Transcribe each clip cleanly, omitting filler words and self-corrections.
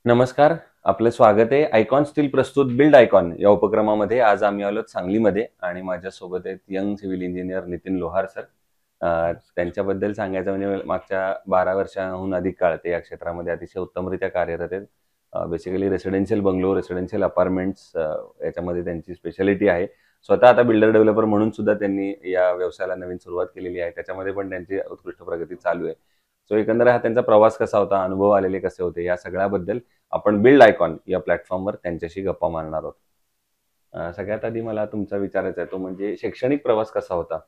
नमस्कार. आपलं स्वागत आहे. आयकॉन स्टील प्रस्तुत बिल्ड आयकॉन या उपक्रमामध्ये आज आम्ही आलो सांगलीमध्ये आणि माझ्यासोबत आहेत यंग सिव्हिल इंजिनियर नितीन लोहार सर. त्यांच्याबद्दल सांगायचं म्हणजे मागच्या 12 वर्षांहून अधिक काळ ते या क्षेत्रामध्ये अतिशय उत्तमरित्या कार्यरत आहेत. Basically residential bungalow, residential apartments याच्यामध्ये त्यांची स्पेशालिटी आहे. स्वतः आता बिल्डर डेव्हलपर म्हणून सुद्धा त्यांनी या व्यवसायाला नवीन सुरुवात केलेली आहे. त्याच्यामध्ये पण त्यांची उत्कृष्ट प्रगती चालू आहे. सो एकंदर हा त्यांचा प्रवास कसा होता, अनुभव आलेले कसे होते, या सगळ्याबद्दल आपण बिल्ड आयकॉन या प्लॅटफॉर्मवर त्यांच्याशी गप्पा मारणार आहोत. सगळ्यात आधी मला तुमचा विचारायचा आहे तो म्हणजे शैक्षणिक प्रवास कसा होता?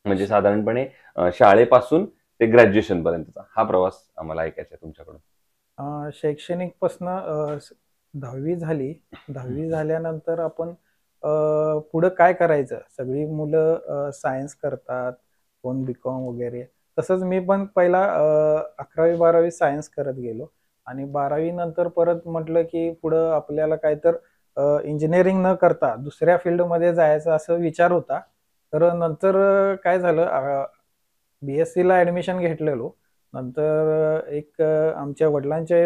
म्हणजे साधारणपणे शाळेपासून ते ग्रॅज्युएशन पर्यंतचा हा प्रवास आम्हाला ऐकायचा आहे तुमच्याकडून. शैक्षणिकपासनं 10वी झाली. 10वी झाल्यानंतर आपण पुढं काय करायचं? सगळी मुलं सायन्स करतात, कोण बी-कॉम वगैरे. तसंच मी पण पहिला 11वी-12वी सायन्स करत गेलो आणि 12वी नंतर परत म्हटलं, की पुढं आपल्याला काय तर इंजिनिअरिंग न करता दुसऱ्या फील्डमध्ये जायचा असा विचार होता. तर नंतर काय झालं, बी-एस-सीला ॲडमिशन घेतलेलो. नंतर एक आमच्या वडिलांचे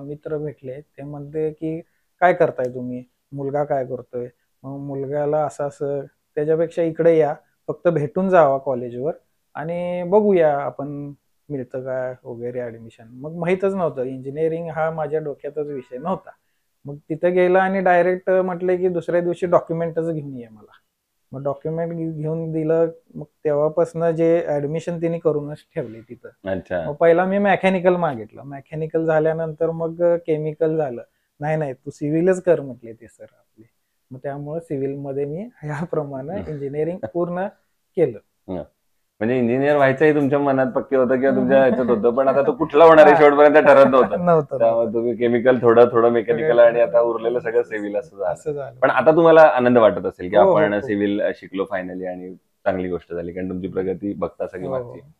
मित्र भेटले. ते म्हणले, की "काय करताय तुम्ही? मुलगा काय करतोय?" मग मुलग्याला असं-असं, त्याच्यापेक्षा इकडे या, फक्त भेटून जावा कॉलेजवर आणि बघूया आपण मिळतं का वगैरे ॲडमिशन. मग माहीतच नव्हतं, इंजिनिअरिंग हा माझ्या डोक्यातच विषय नव्हता. मग तिथं गेलं आणि डायरेक्ट म्हटले, की दुसऱ्या दिवशी डॉक्युमेंटच घेऊन ये मला. मग डॉक्युमेंट घेऊन दिलं. मग तेव्हापासून जे ॲडमिशन त्यांनी करूनच ठेवली तिथं. अच्छा. मग पहिला मी मेकॅनिकल मागितलं. मेकॅनिकल झाल्यानंतर मग केमिकल झालं. नाही, नाही तू सिव्हिलच कर म्हटले ते सर आपले. मग त्यामुळे सिव्हिलमध्ये मी ह्याप्रमाणे इंजिनिअरिंग पूर्ण केलं. हं. म्हणजे इंजिनिअर व्हायचंही तुमच्या मनात पक्के होतं किंवा तुमच्या ह्याच्यात होतं, पण आता तो कुठला होणार आहे हां. शेवटपर्यंत ठरत नव्हतं. नव्हतं, त्यामुळे नव्हतं. तुम्ही केमिकल थोडं, थोडं मेकॅनिकल आणि आता उरलेलं सगळं सिव्हिल असं झालं. असं झालं. पण आता तुम्हाला आनंद वाटत असेल, की हो, हो, आपण खूप. सिव्हिल शिकलो फायनली आणि चांगली गोष्ट झाली कारण तुमची प्रगती बघता सगळी हो, मागची. हो.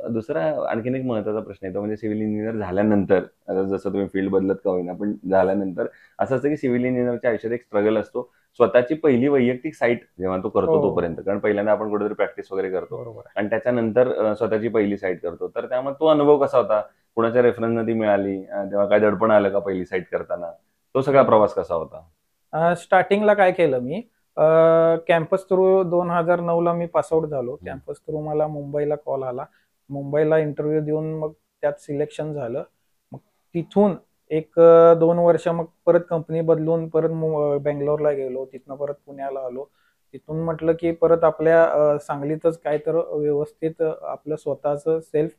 दुसरा आणखीन एक महत्त्वाचा प्रश्न येतो म्हणजे सिव्हिल इंजिनिअर झाल्यानंतर, आता जसं तुम्ही फील्ड बदलत का होईना, पण झाल्यानंतर असं असतं की सिव्हिल इंजिनिअरच्या आयुष्यात एक स्ट्रगल असतो. स्वतःची पहिली वैयक्तिक साईट जेव्हा तो हो, करतो हो. तोपर्यंत. कारण पहिल्यांदा आपण कुठेतरी प्रॅक्टिस वगैरे करतो बरोबर आहे. आणि त्याच्यानंतर स्वतःची पहिली साईट करतो. तर त्यामुळे तो अनुभव कसा होता? कुणाच्या रेफरन्सनं ती मिळाली? तेव्हा काय दडपण आलं का पहिली साईट करताना? तो सगळा हो. प्रवास कसा होता? स्टार्टिंगला काय केलं मी, कॅम्पस थ्रू 2009ला मी पास झालो. हं. कॅम्पस थ्रू मला मुंबईला कॉल आला. मुंबईला इंटरव्ह्यू देऊन मग त्यात सिलेक्शन झालं. मग तिथून एक 2 वर्ष मग परत कंपनी बदलून परत बंगलोरला गेलो. तिथनं परत पुण्याला आलो. तिथून म्हटलं, की परत आपल्या सांगलीतच काहीतर व्यवस्थित आपलं स्वतःचं सेल्फ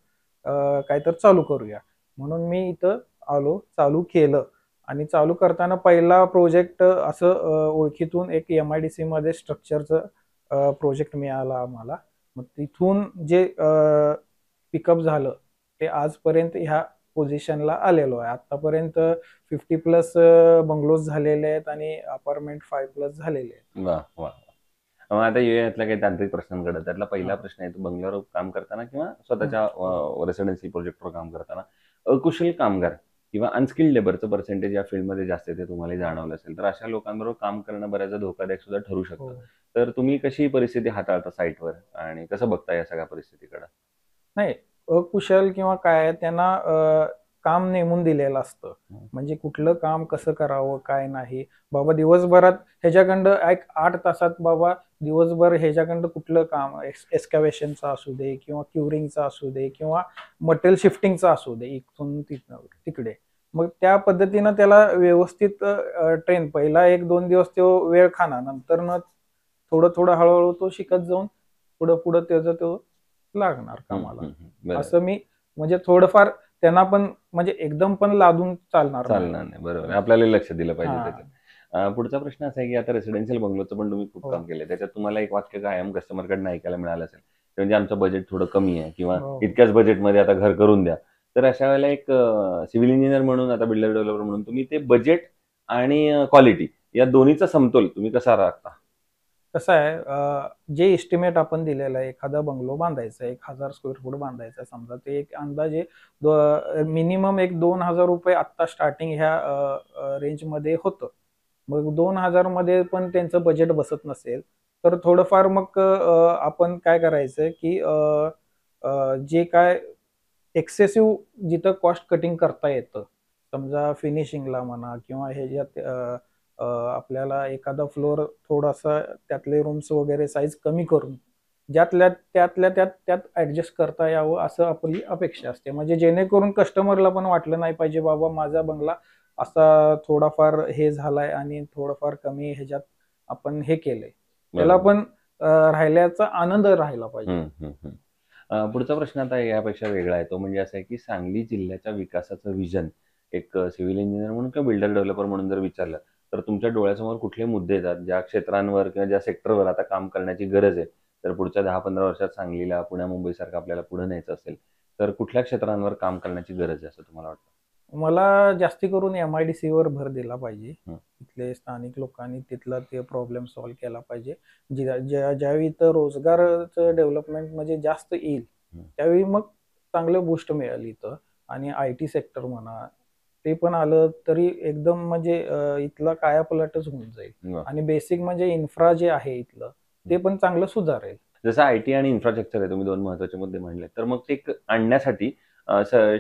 काहीतरी चालू करूया. म्हणून मी इथं आलो, चालू केलं. आणि चालू करताना पहिला प्रोजेक्ट असं ओळखीतून एक एम-आय-डी-सीमध्ये स्ट्रक्चरचं प्रोजेक्ट मिळाला आम्हाला. मग तिथून जे पिकअप झालं, ते आजपर्यंत ह्या पोझिशनला आलेलो आहे. आत्तापर्यंत 50 प्लस बंगलोज झालेले आहेत आणि अपार्टमेंट 5 प्लस झालेले आहेत. वाह! वाह! मग आता येऊया यातल्या काही तांत्रिक प्रश्नांकडे. त्यातला पहिला हां. प्रश्न आहे तो बंगल्यावर काम करताना किंवा हं. स्वतःच्या रेसिडेन्सी प्रोजेक्टवर काम करताना अकुशल कामगार किंवा अनस्किल्ड लेबरचं पर्सेंटेज या फील्डमध्ये जास्त आहे ते तुम्हालाही हो, जाणवलं असेल. तर अशा लोकांबरोबर काम करणं बऱ्याचदा धोकादायक सुद्धा ठरू हो. शकतं. तर तुम्ही कशी परिस्थिती हाताळता साइटवर आणि कसं बघता या सगळ्या परिस्थितीकडे? नाही, अकुशल किंवा काय त्यांना काम नेमून दिलेलं असतं. हं. म्हणजे कुठलं काम कसं करावं, काय नाही. बाबा दिवसभरात ह्याच्याकडं एक 8 तासात बाबा दिवसभर ह्याच्याकडं कुठलं काम एक्स्कॅव्हेशनचं असू दे किंवा क्युरिंगचं असू दे किंवा मटेरियल शिफ्टिंगचं असू दे इथून तिथनं तिकडे. मग त्या पद्धतीनं त्याला व्यवस्थित ट्रेन पहिला 1-2 दिवस तो वेळ खाणार. नंतरनं थोडं-थोडं हळू तो शिकत जाऊन पुढं-पुढं त्याचं तो लागणार हं, कामाला. हं, हं. बरोबर. असं मी म्हणजे थोडंफार त्यांना पण म्हणजे एकदम पण लादून चालणार नाही. चालणार नाही. बरोबर आहे. आपल्यालाही लक्ष दिलं पाहिजे त्याच्यात. हां. पुढचा प्रश्न असा आहे, की आता रेसिडेन्शियल बंगलोचं पण तुम्ही खूप हो. काम केलंय. त्याच्यात तुम्हाला एक वाक्य कायम कस्टमरकडनं ऐकायला मिळालं असेल. ते म्हणजे आमचं बजेट थोडं कमी आहे किंवा हो, हो. इतक्याच बजेटमध्ये आता घर करून द्या. तर अशा वेळेला एक सिव्हिल इंजिनिअर म्हणून आता बिल्डर डेव्हलपर म्हणून तुम्ही ते बजेट आणि क्वालिटी या दोन्हीचा समतोल तुम्ही कसा राखता? कसं आहे, जे एस्टिमेट आपण दिलेलं आहे, एखादा बंगलो बांधायचा आहे, 1000 स्क्वेअर फूट बांधायचा आहे समजा, ते एक अंदाजे मिनिमम एक ₹2000 आत्ता स्टार्टिंग ह्या रेंजमध्ये होतं. मग 2000 मध्ये पण त्यांचं बजेट बसत नसेल, तर थोडंफार मग आपण काय करायचं की जे काय एक्सेसिव्ह जिथं कॉस्ट कटिंग करता येतं. समजा फिनिशिंगला म्हणा किंवा ह्याच्यात आपल्याला एखादा फ्लोअर थोडासा त्यातले रूम्स वगैरे साईज कमी करून त्यातल्या त्यात ऍडजस्ट करता यावं असं आपली अपेक्षा असते. म्हणजे जेणेकरून कस्टमरला पण वाटलं नाही पाहिजे बाबा माझा बंगला असा थोडाफार हे झालाय आणि थोडंफार कमी ह्याच्यात आपण हे केलंय. त्याला बरोबर. पण राहिल्याचा आनंद राहिला पाहिजे. हम्म, हम्म, हम्म. पुढचा प्रश्न आता यापेक्षा वेगळा आहे. तो म्हणजे असा आहे की सांगली जिल्ह्याच्या विकासाचं विजन एक सिव्हिल इंजिनियर म्हणून किंवा बिल्डर डेव्हलपर म्हणून जर विचारलं तर तुमच्या डोळ्यासमोर कुठले मुद्दे येतात ज्या क्षेत्रांवर किंवा ज्या सेक्टरवर आता काम करण्याची गरज आहे, तर पुढच्या 10-15 वर्षात सांगलीला पुण्या मुंबईसारखं आपल्याला पुढे न्यायचं असेल तर कुठल्या क्षेत्रांवर काम करण्याची गरज आहे असं तुम्हाला वाटतं? मला जास्ती करून MIDC वर भर दिला पाहिजे. हं. तिथले स्थानिक लोकांनी तिथला ते प्रॉब्लेम सॉल्व्ह केला पाहिजे. ज्यावेळी इथं रोजगाराचं डेव्हलपमेंट म्हणजे जास्त येईल, हं. त्यावेळी मग चांगलं बूस्ट मिळेल इथं. आणि IT सेक्टर म्हणा, ते पण आलं तरी एकदम म्हणजे इथला कायापालटच होऊन जाईल. वा. आणि बेसिक म्हणजे इन्फ्रा जे आहे इथलं, ते पण चांगलं सुधारेल. जसं IT आणि इन्फ्रास्ट्रक्चर आहे, तुम्ही 2 महत्त्वाचे मुद्दे मांडले. तर मग ते आणण्यासाठी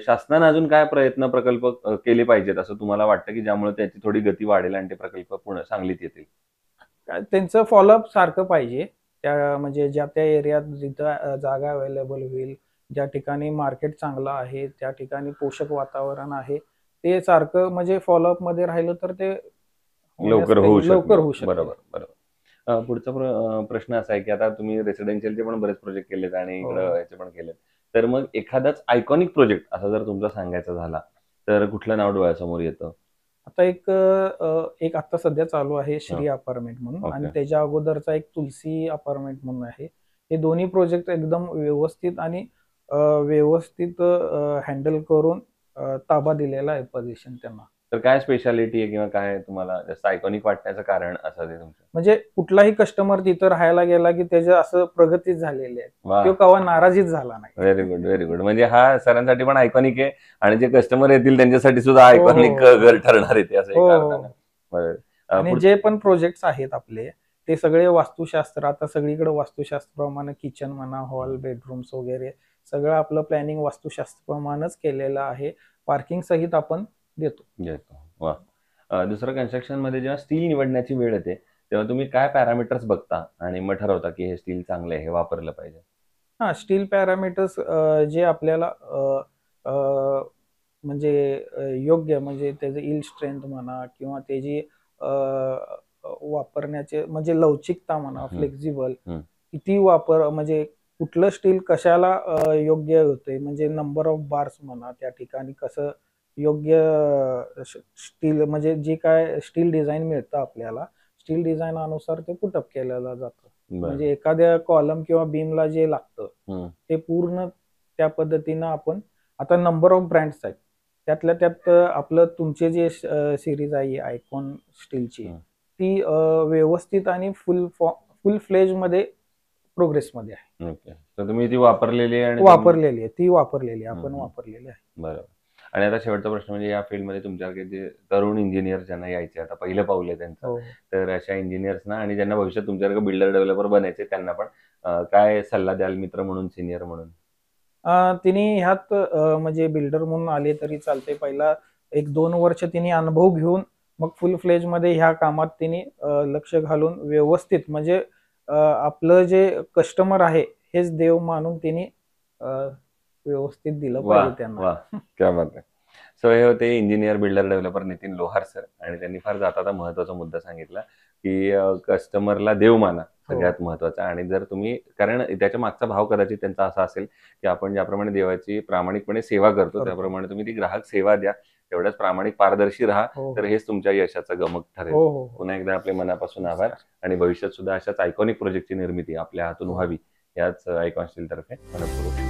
शासनानं अजून काय प्रयत्न, प्रकल्प केले पाहिजेत असं तुम्हाला वाटतं, की ज्यामुळे त्याची थोडी गती वाढेल आणि ते प्रकल्प पुढे सांगलीत येतील? काय त्यांचं फॉलोअप सारखं पाहिजे. त्या म्हणजे ज्या त्या एरियात जिथं जागा अवेलेबल होईल, ज्या ठिकाणी मार्केट चांगलं आहे, त्या ठिकाणी पोषक वातावरण आहे, ते सारखं म्हणजे फॉलोअपमध्ये राहिलं तर ते होण्यास लवकर होऊ शकते. बरोबर, बरोबर. पुढचा प्रश्न असा आहे, की आता तुम्ही रेसिडेन्शियलचे पण बरेच प्रोजेक्ट केलेत आणि इकडं हो. ह्याचे पण केलेत. तर मग एखादाच आयकॉनिक प्रोजेक्ट असा जर तुमचा सांगायचा झाला, तर कुठलं नाव डोळ्यासमोर येतं? आता एक आता सध्या चालू आहे श्री अपार्टमेंट म्हणून, आणि ओके. त्याच्या अगोदरचा एक तुलसी अपार्टमेंट म्हणून आहे. हे दोन्ही प्रोजेक्ट एकदम व्यवस्थित आणि व्यवस्थित हँडल करून ताबा दिलेला आहे पोझिशन त्यांना. तर काय स्पेशालिटी आहे किंवा काय तुम्हाला जास्त आयकॉनिक वाटण्याचं कारण असं ते तुमचं? म्हणजे कुठलाही कस्टमर तिथं राहायला गेला की त्याच्या असं प्रगतीच झालेली आहे. वाह! तो कवा नाराजीच झाला नाही. Very good, very good. म्हणजे हा सरांसाठी पण आयकॉनिक आहे आणि जे कस्टमर येतील त्यांच्यासाठी सुद्धा हो, आयकॉनिक हो. घर ठरणार आहे ते असं हो, एका हो. अर्थानं. बरं. आणि जे पण प्रोजेक्ट्स आहेत आपले, ते सगळे वास्तुशास्त्र, आता सगळीकडे वास्तुशास्त्राप्रमाणे किचन म्हणा, हॉल, बेडरूम्स वगैरे सगळं आपलं प्लॅनिंग वास्तुशास्त्राप्रमाणेच केलेलं आहे. पार्किंग सहित आपण देतो. घेतो. वाह! दुसरं कन्स्ट्रक्शनमध्ये जेव्हा स्टील निवडण्याची वेळ येते, तेव्हा तुम्ही काय पॅरामीटर्स बघता आणि मग ठरवता, की हे स्टील चांगलं आहे, हे वापरलं पाहिजे? हां, स्टील पॅरामीटर्स जे आपल्याला म्हणजे योग्य म्हणजे त्याचं यील्ड स्ट्रेंथ म्हणा किंवा त्याची वापरण्याचे म्हणजे लवचिकता म्हणा, हं, फ्लेक्सिबल हं. किती वापर म्हणजे कुठलं स्टील कशाला योग्य होतंय, म्हणजे नंबर ऑफ बार्स म्हणा, त्या ठिकाणी कसं योग्य स्टील म्हणजे जे काय स्टील डिझाइन मिळतं आपल्याला, स्टील डिझाइन अनुसार ते पुटअप केलेलं जातं. बरं. म्हणजे एखाद्या कॉलम किंवा बीमला जे लागतं, हं. ते पूर्ण त्या पद्धतीनं आपण आता नंबर ऑफ ब्रँड्स आहेत. त्यातल्या त्यात आपलं तुमचे जे सीरीज आहे आयकॉन स्टीलची, हं. ती व्यवस्थित आणि फुल फ्लेजमध्ये प्रोग्रेसमध्ये आहे. ओके. तर तुम्ही ती वापरलेली आहे आणि वापरलेली आहे. ती वापरलेली आहे. हं, आपण हं. वापरलेली आहे. बरोबर. आणि आता शेवटचा प्रश्न म्हणजे या फील्डमध्ये तुमच्यासारखे जे तरुण इंजिनियर ज्यांना यायचे, आता पहिलं पाऊल आहे त्यांचं, हो. तर अशा इंजिनियर्सना आणि ज्यांना भविष्यात तुमच्यासारखं बिल्डर डेव्हलपर बनायचे त्यांना पण काय सल्ला द्याल मित्र म्हणून, सीनियर म्हणून? तिने ह्यात म्हणजे बिल्डर म्हणून आले तरी चालते. पहिला 1-2 वर्ष तिने अनुभव घेऊन मग फुल फ्लेजमध्ये ह्या कामात तिने लक्ष घालून व्यवस्थित म्हणजे आपलं जे कस्टमर आहे हेच देव मानून तिने व्यवस्थित दिलं वाह! पाहिजे त्यांना. वाह! क्या बात है! सो हे होते इंजिनियर, बिल्डर, डेव्हलपर नितीन लोहार सर आणि त्यांनी फार जाता महत्त्वाचा मुद्दा सांगितला, की कस्टमरला देव माना हो. सगळ्यात महत्त्वाचं. आणि जर तुम्ही, कारण त्याच्या मागचा भाव कदाचित त्यांचा असा असेल, की आपण ज्याप्रमाणे देवाची प्रामाणिकपणे सेवा करतो, त्याप्रमाणे तुम्ही ती ग्राहक सेवा द्या. तेवढ्याच प्रामाणिक, पारदर्शी राहा, हो, तर हेच तुमच्या यशाचं गमक ठरेल. हो, हो, हो. पुन्हा एकदा आपले मनापासून आभार आणि भविष्यात सुद्धा अशाच आयकॉनिक प्रोजेक्टची निर्मिती आपल्या हातून व्हावी, याच आयकॉन स्टीलतर्फे मनःपूर्वक